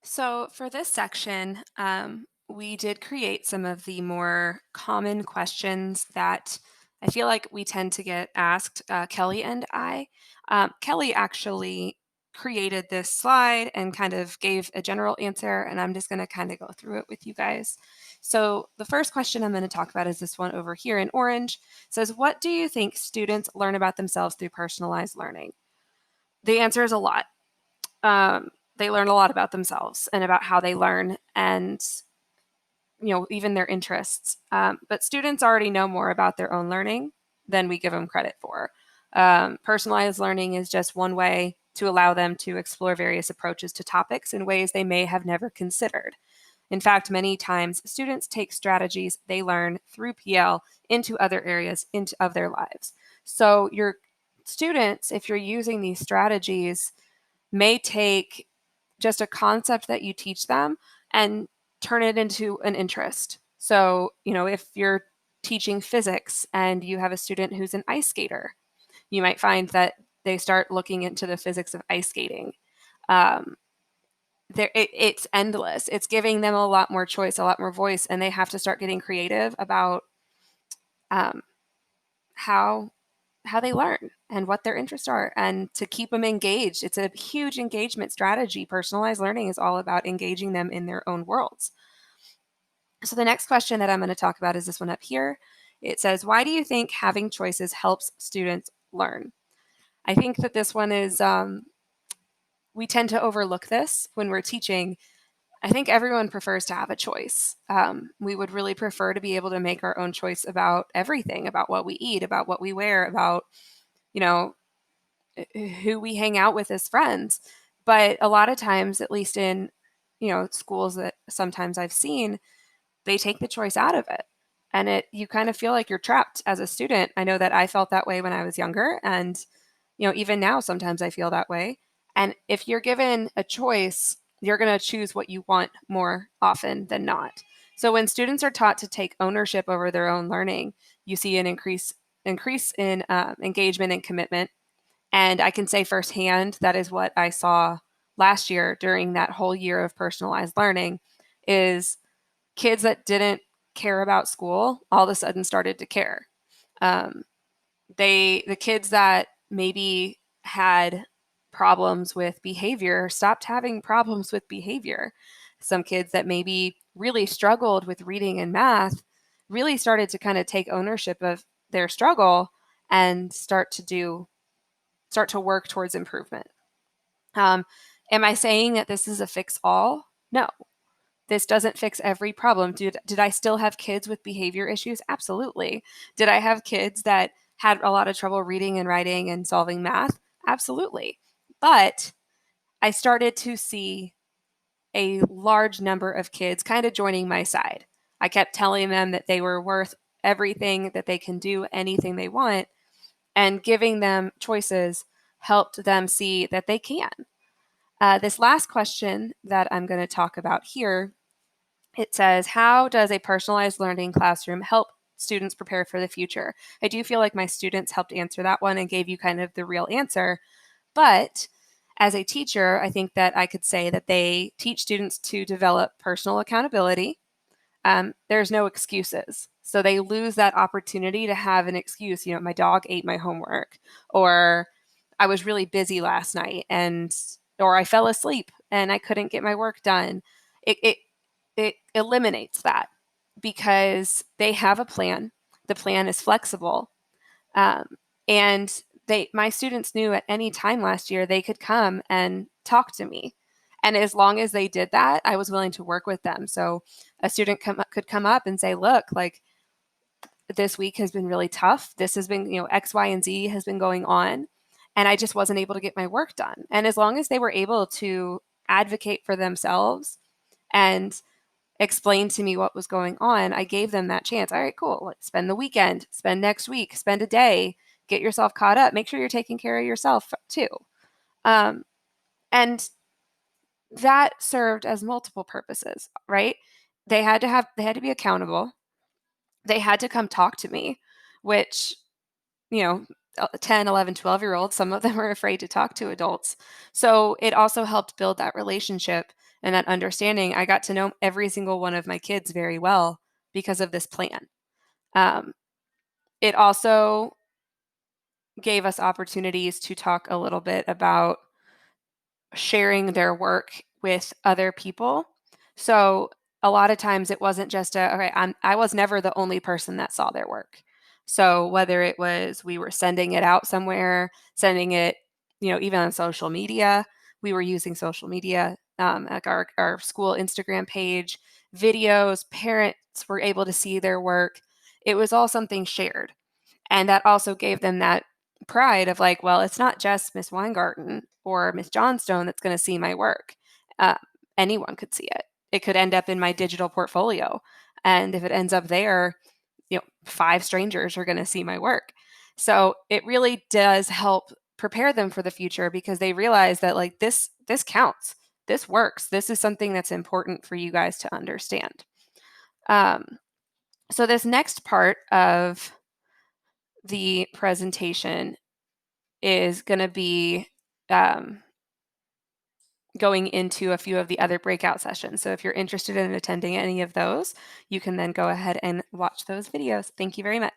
So, for this section, we did create some of the more common questions that I feel like we tend to get asked, Kelly and I. Kelly actually created this slide and kind of gave a general answer, and I'm just going to kind of go through it with you guys. So, the first question I'm going to talk about is this one over here in orange. It says, what do you think students learn about themselves through personalized learning? The answer is a lot. um, they learn a lot about themselves and about how they learn and even their interests. But students already know more about their own learning than we give them credit for. Personalized learning is just one way to allow them to explore various approaches to topics in ways they may have never considered. In fact, many times students take strategies they learn through PL into other areas of their lives. So your students, if you're using these strategies, may take just a concept that you teach them and turn it into an interest. So, if you're teaching physics and you have a student who's an ice skater, you might find that they start looking into the physics of ice skating. Um, it's endless. It's giving them a lot more choice, a lot more voice, and they have to start getting creative about um, how they learn and what their interests are and to keep them engaged. It's a huge engagement strategy. Personalized learning is all about engaging them in their own worlds. So the next question that I'm going to talk about is this one up here. It says, why do you think having choices helps students learn? I think that this one is, we tend to overlook this when we're teaching. I think everyone prefers to have a choice. We would really prefer to be able to make our own choice about everything, about what we eat, about what we wear, about, you know, who we hang out with as friends. But a lot of times, at least in, schools that sometimes I've seen, they take the choice out of it. And you kind of feel like you're trapped as a student. I know that I felt that way when I was younger. And, even now, sometimes I feel that way. And if you're given a choice, you're going to choose what you want more often than not. So when students are taught to take ownership over their own learning, you see an increase in engagement and commitment. And I can say firsthand that is what I saw last year during that whole year of personalized learning is kids that didn't care about school all of a sudden started to care. Um, the kids that maybe had problems with behavior stopped having problems with behavior. Some kids that maybe really struggled with reading and math really started to kind of take ownership of their struggle and start to work towards improvement. Um, am I saying that this is a fix all? No, this doesn't fix every problem. Did I still have kids with behavior issues? Absolutely. Did I have kids that had a lot of trouble reading and writing and solving math? Absolutely. But I started to see a large number of kids kind of joining my side. I kept telling them that they were worth everything, that they can do anything they want, and giving them choices helped them see that they can. This last question that I'm going to talk about here, it says, how does a personalized learning classroom help students prepare for the future? I do feel like my students helped answer that one and gave you kind of the real answer. But as a teacher, I think that I could say that they teach students to develop personal accountability. There's no excuses. So they lose that opportunity to have an excuse. My dog ate my homework, or I was really busy last night, or I fell asleep and I couldn't get my work done. It eliminates that because they have a plan. The plan is flexible, and my students knew at any time last year they could come and talk to me. And as long as they did that, I was willing to work with them. So a student could come up and say, look, like, this week has been really tough. This has been, X, Y, and Z has been going on. And I just wasn't able to get my work done. And as long as they were able to advocate for themselves and explain to me what was going on, I gave them that chance. All right, cool. Let's spend the weekend, spend next week, spend a day, get yourself caught up. Make sure you're taking care of yourself too. Um, and that served as multiple purposes, right? They had to be accountable. They had to come talk to me, which, you know, 10, 11, 12-year olds, some of them are afraid to talk to adults. So it also helped build that relationship and that understanding, I got to know every single one of my kids very well because of this plan. Um, it also gave us opportunities to talk a little bit about sharing their work with other people. So a lot of times it wasn't just okay, I was never the only person that saw their work. So whether it was we were sending it out somewhere, sending it, even on social media, we were using social media, like our school Instagram page, videos, parents were able to see their work. It was all something shared. And that also gave them that pride of like, well, it's not just Miss Weingarten or Miss Johnstone that's going to see my work. Uh, Anyone could see it. It could end up in my digital portfolio. And if it ends up there, five strangers are going to see my work. So it really does help prepare them for the future because they realize that like this counts. This works. This is something that's important for you guys to understand. Um, so this next part of the presentation is going to be um, going into a few of the other breakout sessions. So if you're interested in attending any of those, you can then go ahead and watch those videos. Thank you very much.